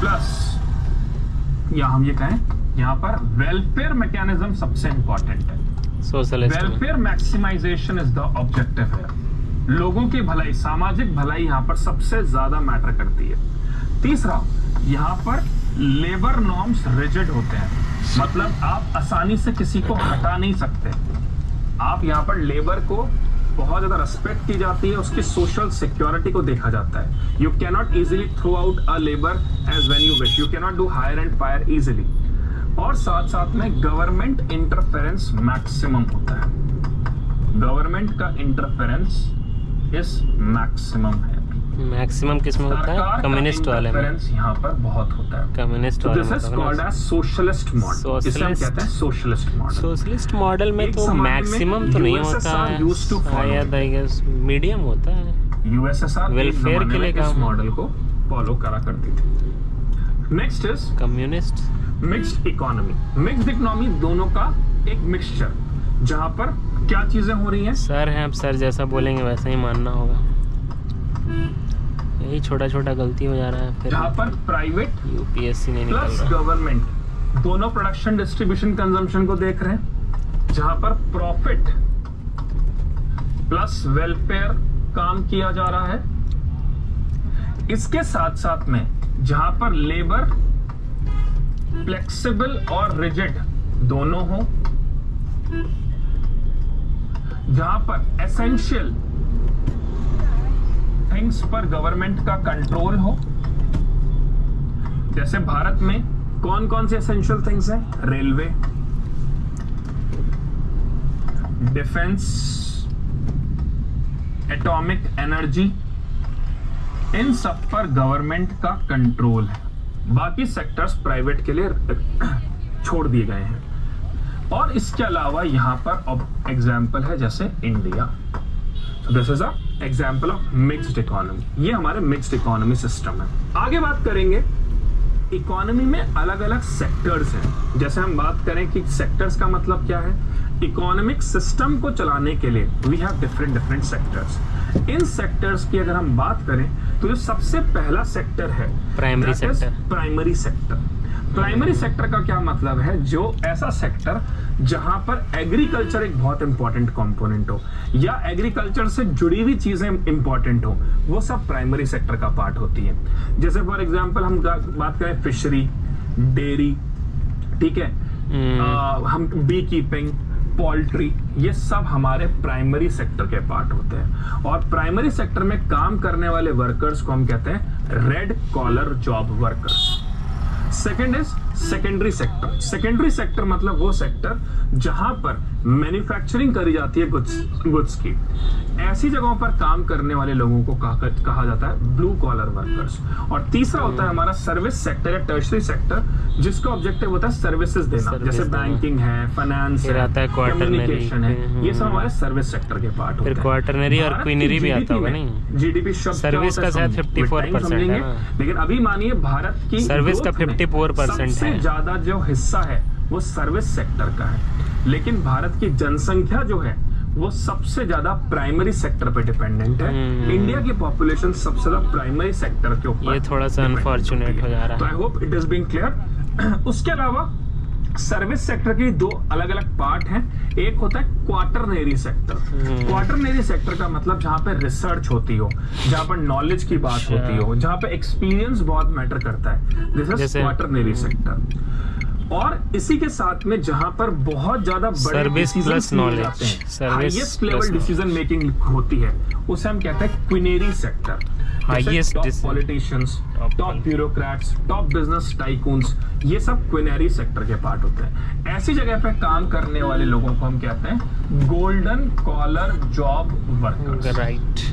Plus या हम ये कहें यहाँ पर वेलफेयर मैकेनिज्म सबसे इंपॉर्टेंट है। Socialist welfare maximization is the objective है। लोगों की भलाई, सामाजिक भलाई यहाँ पर सबसे ज्यादा मैटर करती है। तीसरा, यहाँ पर लेबर नॉर्म्स रिजिड होते हैं, मतलब आप आसानी से किसी को हटा नहीं सकते। आप यहाँ पर लेबर को बहुत ज्यादा रेस्पेक्ट की जाती है, उसकी सोशल सिक्योरिटी को देखा जाता है। You can not easily throw out a labour as when you wish, you can not do hire and fire easily. और साथ साथ में गवर्नमेंट इंटरफेरेंस मैक्सिमम होता है। गवर्नमेंट का इंटरफेरेंस इस मैक्सिमम है। मैक्सिमम किसमें होता है? कम्युनिस्ट वाले में यहाँ पर बहुत होता है। कम्युनिस्ट वाले में this is called as socialist model. इसे हम कहते हैं सोशलिस्ट मॉडल। सोशलिस्ट मॉडल में तो मैक्सिमम तो नहीं होता है, शायद आई गेस मीडियम होता है। यूएसएसआर वेलफेयर के लिए इस मॉडल को फॉलो करा करती थी। Next is communist mixed economy. Mixed economy दोनों का एक मिक्सचर, जहां पर क्या चीजें हो रही हैं। सर हैं, अब सर जैसा बोलेंगे वैसा ही मानना होगा। यही छोटा छोटा गलती हो जा रहा है। फिर जहां पर प्राइवेट यूपीएससी नहीं निकल प्लस रहा, गवर्नमेंट दोनों प्रोडक्शन, डिस्ट्रीब्यूशन, कंजम्पशन को देख रहे हैं, जहां पर प्रॉफिट प्लस वेलफेयर काम किया जा रहा है। इसके साथ साथ में जहां पर लेबर फ्लेक्सिबल और रिजिड दोनों हो, जहां पर एसेंशियल थिंग्स पर गवर्नमेंट का कंट्रोल हो। जैसे भारत में कौन कौन से एसेंशियल थिंग्स हैं? रेलवे, डिफेंस, एटॉमिक एनर्जी, इन सब पर गवर्नमेंट का कंट्रोल है। बाकी सेक्टर्स प्राइवेट के लिए छोड़ दिए गए हैं। और इसके अलावा यहां पर एग्जाम्पल है जैसे India. This is a example of mixed economy. ये हमारे मिक्स्ड इकोनॉमी सिस्टम है। आगे बात करेंगे, इकोनॉमी में अलग अलग सेक्टर्स हैं। जैसे हम बात करें कि सेक्टर्स का मतलब क्या है, इकोनॉमिक सिस्टम को चलाने के लिए वी हैव डिफरेंट सेक्टर्स। इन सेक्टर्स की अगर हम बात करें तो जो सबसे पहला सेक्टर है primary sector. Primary sector. Primary sector का क्या मतलब है? जो ऐसा सेक्टर जहां पर एग्रीकल्चर एक बहुत इंपॉर्टेंट कंपोनेंट हो या एग्रीकल्चर से जुड़ी हुई चीजें इंपॉर्टेंट हो, वो सब प्राइमरी सेक्टर का पार्ट होती है। जैसे फॉर एग्जांपल हम बात करें फिशरी, डेयरी, ठीक है, हम बी कीपिंग, पोल्ट्री, ये सब हमारे प्राइमरी सेक्टर के पार्ट होते हैं। और प्राइमरी सेक्टर में काम करने वाले वर्कर्स को हम कहते हैं red collar job workers. Second is secondary sector. Secondary sector मतलब वो सेक्टर जहां पर मैन्युफैक्चरिंग करी जाती है गुड्स की। ऐसी जगहों पर काम करने वाले लोगों को कहा जाता है ब्लू कॉलर वर्कर्स। और तीसरा होता है हमारा सर्विस सेक्टर या टर्शरी सेक्टर, जिसका ऑब्जेक्टिव होता है सर्विसेज देना। जैसे बैंकिंग है, फाइनेंस है, कम्युनिकेशन है, ये सब हमारे सर्विस सेक्टर के पार्ट होते हैं। क्वार्टरनरी और क्वीनरी भी आता होगा नहीं? जीडीपी शब्द सर्विस का शायद 54% है, लेकिन अभी मानिए भारत की सर्विस का 54% सबसे ज्यादा जो हिस्सा है वो सर्विस सेक्टर का है। लेकिन भारत की जनसंख्या जो है वो सबसे ज्यादा प्राइमरी सेक्टर पे डिपेंडेंट है। इंडिया की पॉपुलेशन सबसे ज्यादा प्राइमरी सेक्टर के ऊपर, ये थोड़ा सा अनफॉर्चुनेट हो जा रहा है। तो I hope it is being clear. उसके अलावा सर्विस सेक्टर की दो अलग अलग पार्ट हैं। एक होता है क्वार्टरनरी सेक्टर। क्वार्टरनरी सेक्टर का मतलब जहां पे रिसर्च होती हो, जहां पर नॉलेज की बात होती हो, जहां पे एक्सपीरियंस बहुत मैटर करता है, दिस इज क्वार्टरनरी सेक्टर। और इसी के साथ में जहां पर बहुत ज्यादा बड़े plus knowledge, highest level decision making होती है, उसे हम कहते हैं quinary sector. Highest top politicians, top bureaucrats, top business tycoons, ये सब क्विनेरी सेक्टर के पार्ट होते हैं। ऐसी जगह पे काम करने वाले लोगों को हम कहते हैं golden collar job workers. Right.